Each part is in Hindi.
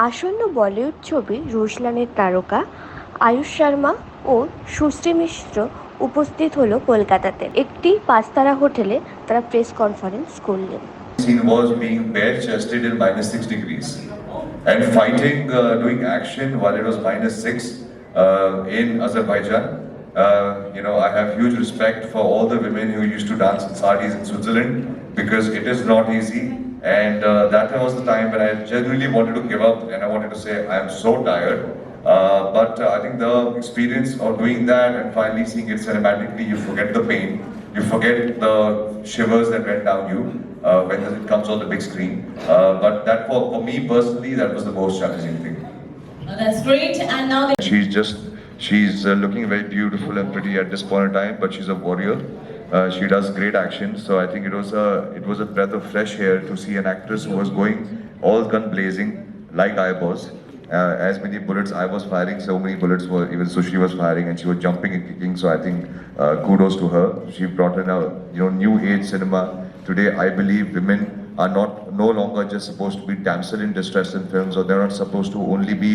আসন্ন বলিউড ছবি রুশলানের তারকা আয়ুষ শর্মা ও সুশ্রী মিশ্র উপস্থিত হলো কলকাতাতে একটি পাঁচতারা হোটেলে। তারা প্রেস কনফারেন্স করলেন। Scene was being bare chested in -6 degrees and fighting, doing action while it was -6 in Azerbaijan. I have huge respect for all the women who used to dance in saris in Switzerland because it is not easy. And that was the time when I genuinely wanted to give up and I wanted to say, I am so tired. But I think the experience of doing that and finally seeing it cinematically, you forget the pain, you forget the shivers that went down you when it comes on the big screen. But that for me personally, that was the most challenging thing. Oh, that's great. And now She's looking very beautiful and pretty at this point in time, but she's a warrior. She does great action, so I think it was a breath of fresh air to see an actress who was going all gun blazing like I was. As many bullets I was firing, so many bullets were even Sushri was firing, and she was jumping and kicking. So I think kudos to her. She brought in a new age cinema. Today I believe women are no longer just supposed to be damsel in distress in films, or they're not supposed to only be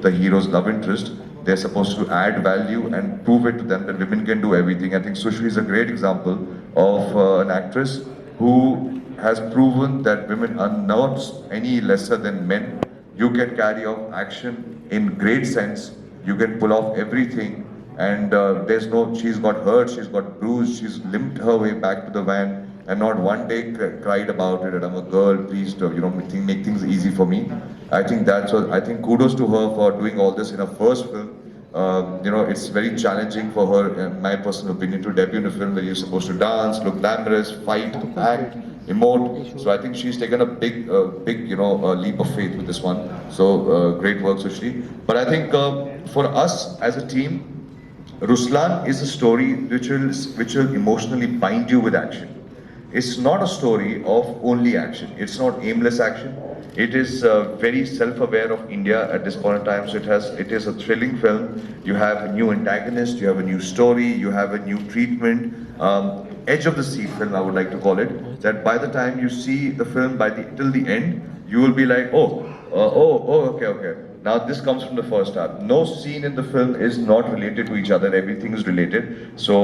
the hero's love interest. They're supposed to add value and prove it to them that women can do everything. I think Sushri is a great example of an actress who has proven that women are not any lesser than men. You can carry off action in great sense. You can pull off everything. And she's got hurt, she's got bruised, she's limped her way back to the van and not one day cried about it. And I'm a girl, please, make things easy for me. I think kudos to her for doing all this in her first film. It's very challenging for her, in my personal opinion, to debut in a film where you're supposed to dance, look glamorous, fight, act, emote. So I think she's taken a big leap of faith with this one. So great work, Sushri. But I think for us as a team, Ruslan is a story which will emotionally bind you with action. It's not a story of only action. It's not aimless action. It is very self-aware of India at this point in time. So it is a thrilling film. You have a new antagonist, you have a new story, you have a new treatment. Edge of the seat film, I would like to call it. That by the time you see the film till the end, you will be like, okay. Now this comes from the first half. No scene in the film is not related to each other. Everything is related. So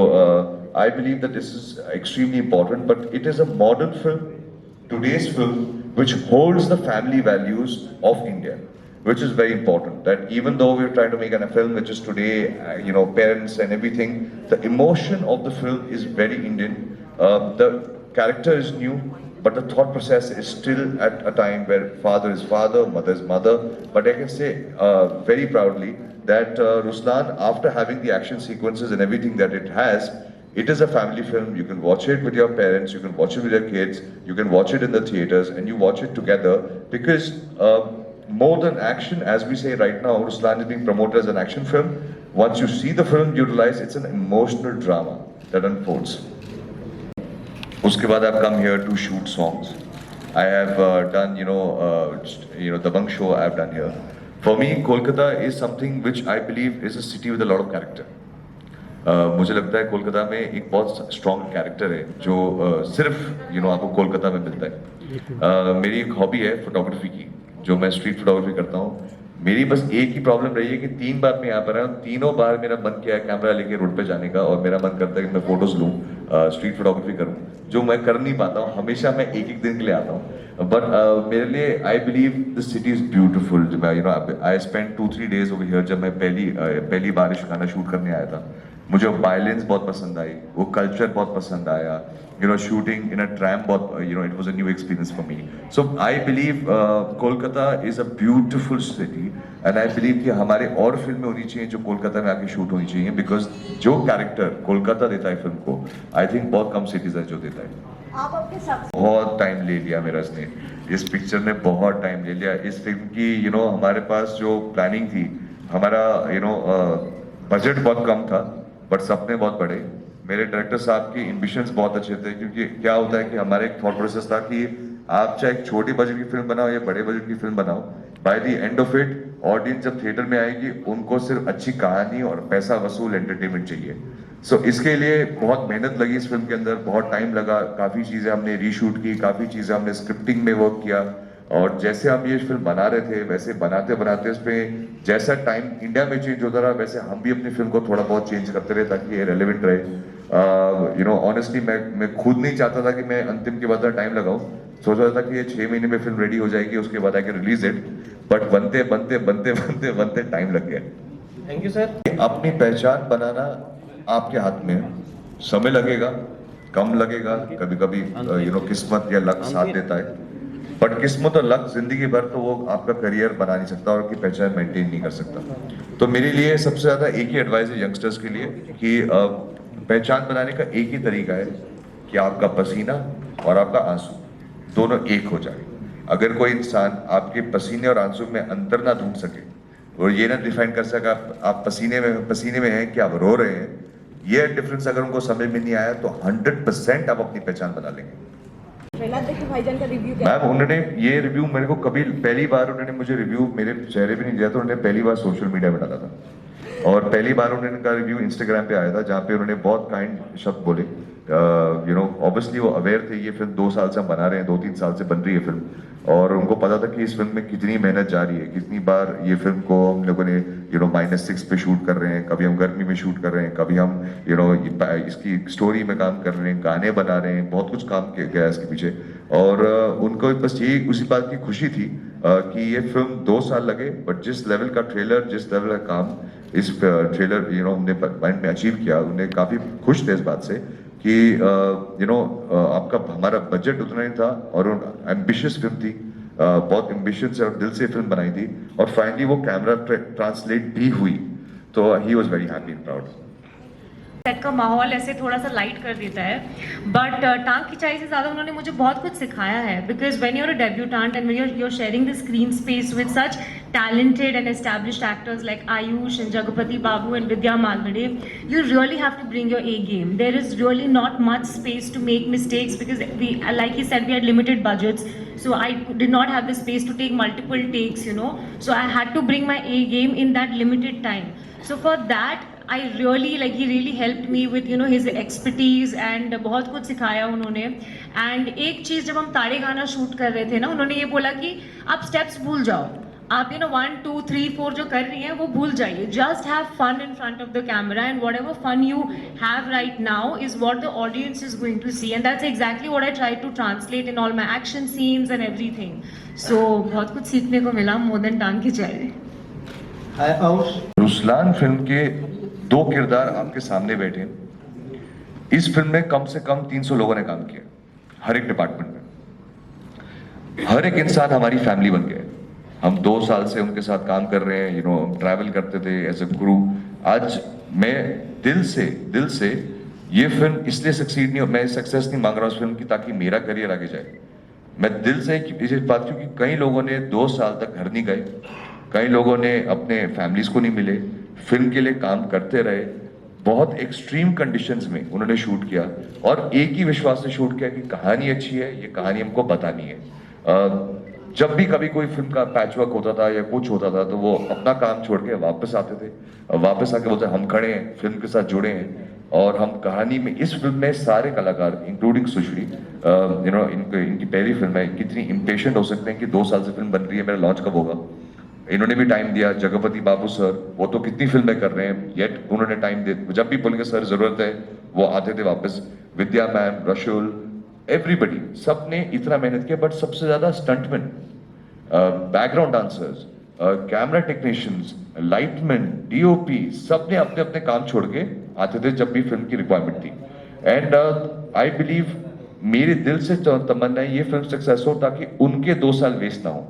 I believe that this is extremely important. But it is a modern film, today's film, which holds the family values of India, which is very important. That even though we're trying to make a film which is today, parents and everything, the emotion of the film is very Indian. The character is new, but the thought process is still at a time where father is father, mother is mother. But I can say very proudly that Ruslan, after having the action sequences and everything that it has, it is a family film. You can watch it with your parents, you can watch it with your kids, you can watch it in the theaters, and you watch it together because more than action, as we say right now, Ruslan is being promoted as an action film. Once you see the film, you realize it's an emotional drama that unfolds. Uske baad I've come here to shoot songs. I have done, the Bunk show I've done here. For me, Kolkata is something which I believe is a city with a lot of character. मुझे लगता है कोलकाता में एक बहुत स्ट्रॉन्ग कैरेक्टर है जो सिर्फ आपको कोलकाता में मिलता है। मेरी एक हॉबी है फोटोग्राफी की, जो मैं स्ट्रीट फोटोग्राफी करता हूँ। मेरी बस एक ही प्रॉब्लम रही है कि 3 बार मैं यहाँ पर आया हूँ, तीनों बार मेरा मन किया है कैमरा लेके रोड पे जाने का, और मेरा मन करता है कि मैं फोटोज लूँ, स्ट्रीट फोटोग्राफी करूँ, जो मैं कर नहीं पाता हूँ। हमेशा मैं एक दिन के लिए आता हूँ, बट मेरे लिए I believe the city is beautiful. I spend 2-3 days over here. जब मैं पहली बारिश गाना शूट करने आया था, मुझे वायलेंस बहुत पसंद आई, वो कल्चर बहुत पसंद आया। शूटिंग इन अ ट्रैम बहुत, it was a new experience for me. So I believe Kolkata is a beautiful city, and I believe कि हमारे और फिल्में होनी चाहिए जो कोलकाता में आके शूट होनी चाहिए, बिकॉज जो कैरेक्टर कोलकाता देता है फिल्म को, आई थिंक बहुत कम सिटीज है जो देता है। बहुत टाइम ले लिया मेरा इसने, इस पिक्चर ने बहुत टाइम ले लिया। इस फिल्म की हमारे पास जो प्लानिंग थी, हमारा बजट बहुत कम था, बट सपने बहुत बड़े। मेरे डायरेक्टर साहब की एम्बिशंस बहुत अच्छे थे, क्योंकि क्या होता है कि हमारे एक थॉट प्रोसेस था कि आप चाहे एक छोटी बजट की फिल्म बनाओ या बड़े बजट की फिल्म बनाओ, by the end of it audience जब थिएटर में आएगी उनको सिर्फ अच्छी कहानी और पैसा वसूल एंटरटेनमेंट चाहिए। सो इसके लिए बहुत मेहनत लगी इस फिल्म के अंदर, बहुत टाइम लगा, काफ़ी चीज़ें हमने रीशूट की, काफ़ी चीज़ें हमने स्क्रिप्टिंग में वर्क किया, और जैसे हम ये फिल्म बना रहे थे वैसे बनाते बनाते उसमें जैसा टाइम इंडिया में चेंज होता रहा वैसे हम भी अपनी फिल्म को थोड़ा बहुत चेंज करते रहे ताकि ये रेलेवेंट रहे। यू नो ऑनेस्टली मैं खुद नहीं चाहता था कि मैं अंतिम के बाद टाइम लगाऊं, सोच रहा था कि ये 6 महीने में फिल्म रेडी हो जाएगी उसके बाद आके रिलीज इट, बट बनते बनते बनते बनते बनते टाइम लग गया। Thank you sir. अपनी पहचान बनाना आपके हाथ में है, समय लगेगा, कम लगेगा, कभी कभी यू नो किस्मत या लक साथ देता है, बट किस्मत और लक जिंदगी भर तो वो आपका करियर बना नहीं सकता और आपकी पहचान मेंटेन नहीं कर सकता। तो मेरे लिए सबसे ज्यादा एक ही एडवाइस है यंगस्टर्स के लिए कि पहचान बनाने का एक ही तरीका है कि आपका पसीना और आपका आंसू दोनों एक हो जाए। अगर कोई इंसान आपके पसीने और आंसू में अंतर ना ढूंढ सके और ये ना डिफाइन कर सका आप पसीने में हैं कि आप रो रहे हैं, ये डिफरेंस अगर उनको समझ में नहीं आया तो 100% आप अपनी पहचान बना लेंगे। प्रहलाद देखिए भाईजान का रिव्यू क्या मैम उन्होंने ये रिव्यू मेरे को कभी पहली बार उन्होंने मुझे रिव्यू मेरे चेहरे पे नहीं दिया था, उन्होंने पहली बार सोशल मीडिया में डाला था और पहली बार उन्होंने का रिव्यू इंस्टाग्राम पे आया था जहाँ पे उन्होंने बहुत काइंड शब्द बोले। यू नो ऑब्वियसली वो अवेयर थे ये फिल्म 2 साल से हम बना रहे हैं, 2-3 साल से बन रही है फिल्म, और उनको पता था कि इस फिल्म में कितनी मेहनत जा रही है, कितनी बार ये फिल्म को हम लोगों ने यू नो -6 पे शूट कर रहे हैं, कभी हम गर्मी में शूट कर रहे हैं, कभी हम यू नो इसकी स्टोरी में काम कर रहे हैं, गाने बना रहे हैं, बहुत कुछ काम किया गया इसके पीछे। और उनको बस यही उसी बात की खुशी थी कि ये फिल्म 2 साल लगे, बट जिस लेवल का ट्रेलर, जिस लेवल का काम इस ट्रेलर यू नो हमने माइंड में अचीव किया, उन्हें काफी खुश थे इस बात से कि यू नो आपका हमारा बजट उतना ही था और एम्बिशियस फिल्म थी, बहुत एम्बिशन से और दिल से फिल्म बनाई थी और फाइनली वो कैमरा ट्रांसलेट भी हुई, तो he was very happy and proud. Set का माहौल ऐसे थोड़ा सा लाइट कर देता है, बट टांग खिंचाई से ज़्यादा उन्होंने मुझे बहुत कुछ सिखाया है, because when you are a debutante and when you are sharing the screen space with such talented and established actors like Ayush and Jagapati Babu and Vidya Malvade, you really have to bring your A game. There is really not much space to make mistakes because we, like he said, we had limited budgets, so I did not have the space to take multiple takes, you know, so I had to bring my A game in that limited time. So for that I really like, he really helped me with you know his expertise and बहुत कुछ सिखाया उन्होंने। and एक चीज़ जब हम तारे गाना शूट कर रहे थे ना, उन्होंने ये बोला कि आप स्टेप्स भूल जाओ, आप यू नो 1 2 3 4 जो कर रही हैं वो भूल जाइए, just have fun in front of the camera and whatever fun you have right now is what the audience is going to see, and that's exactly what I try to translate in all my action scenes and everything. So बहुत कुछ सीखने को मिला, मोर देन टांग खिंचाई। रुस्लान फिल्म के 2 किरदार आपके सामने बैठे, इस फिल्म में कम से कम 300 लोगों ने काम किया, हर एक डिपार्टमेंट में, हर एक इंसान हमारी फैमिली बन गया। हम 2 साल से उनके साथ काम कर रहे हैं, यू नो ट्रैवल करते थे एज अ क्रू। आज मैं दिल से ये फिल्म इसलिए सक्सीड नहीं, मैं सक्सेस नहीं मांग रहा हूँ इस फिल्म की ताकि मेरा करियर आगे जाए, मैं दिल से इस बात, क्योंकि कई लोगों ने 2 साल तक घर नहीं गए, कई लोगों ने अपने फैमिलीज को नहीं मिले, फिल्म के लिए काम करते रहे, बहुत एक्सट्रीम कंडीशंस में उन्होंने शूट किया और एक ही विश्वास से शूट किया कि कहानी अच्छी है, ये कहानी हमको बतानी है। जब भी कभी कोई फिल्म का पैचवर्क होता था या कुछ होता था तो वो अपना काम छोड़ के वापस आते थे, वापस आके बोलते हम खड़े हैं, फिल्म के साथ जुड़े हैं और हम कहानी में। इस फिल्म में सारे कलाकार इंक्लूडिंग सुश्री, यू नो इनकी पहली फिल्म है, कितनी इम्पेशेंट हो सकते हैं कि 2 साल से फिल्म बन रही है, मेरा लॉन्च कब होगा, इन्होंने भी टाइम दिया। जगपति बाबू सर, वो तो कितनी फिल्में कर रहे हैं, येट उन्होंने टाइम दिया, जब भी बोलेंगे सर जरूरत है वो आते थे वापस। विद्या मैम, रशुल, एवरीबडी, सब ने इतना मेहनत किया, बट सबसे ज्यादा stuntman, background dancers, camera technicians, lightman, DOP, सब ने अपने अपने काम छोड़ के आते थे जब भी फिल्म की रिक्वायरमेंट थी। एंड आई बिलीव, मेरे दिल से तमन्ना है ये फिल्म सक्सेस हो ताकि उनके 2 साल वेस्ट ना हो,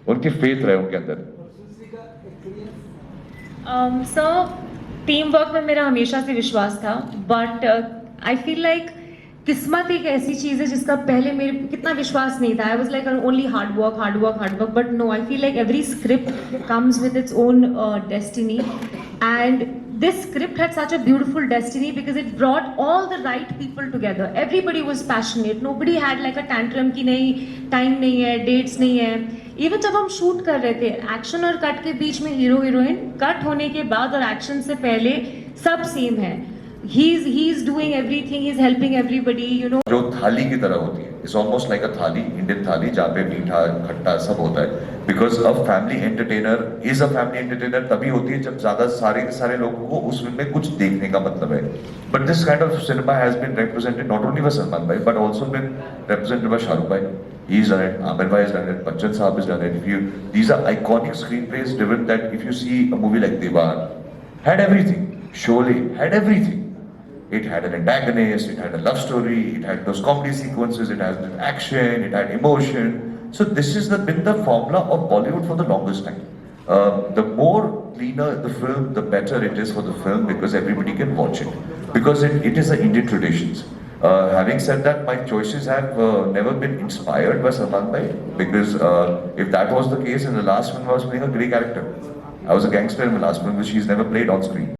उनकी फेथ रहे उनके अंदर। सर, टीम वर्क में मेरा हमेशा से विश्वास था, बट आई फील लाइक किस्मत एक ऐसी चीज़ है जिसका पहले मेरे कितना विश्वास नहीं था। I was like only hard work, but no, I feel like every script comes with its own destiny, and this script had such a beautiful destiny because it brought all the right people together. Everybody was passionate, nobody had like a tantrum कि नहीं टाइम नहीं है, डेट्स नहीं है। इवन जब हम शूट कर रहे थे, एक्शन और कट के बीच में हीरो हीरोइन, कट होने के बाद और एक्शन से पहले सब सेम है। he's doing everything, he's helping everybody, you know. जो थाली की तरह होती है, इट्स ऑलमोस्ट लाइक अ थाली, इंडियन थाली जहाँ पे मीठा खट्टा सब होता है. Because a family entertainer is a family entertainer तभी होती है जब ज्यादा सारे के सारे लोगों को उस फिल्म में कुछ देखने का मतलब है. But this kind of cinema has been represented not only by Salman भाई but also been represented by Shahrukh भाई. He's done it, Amir Bhai has done it, Bachchan Saab has done it. These are iconic screenplays driven that if you see a movie like Devar, had everything. Sholay had everything. It had an antagonist, it had a love story, it had those comedy sequences, it had action, it had emotion. So this has been the formula of Bollywood for the longest time. The more cleaner the film, the better it is for the film because everybody can watch it. Because it is an Indian traditions. Having said that, my choices have never been inspired by Salman Bhai because if that was the case in the last film I was playing a grey character. I was a gangster in the last film which he's never played on screen.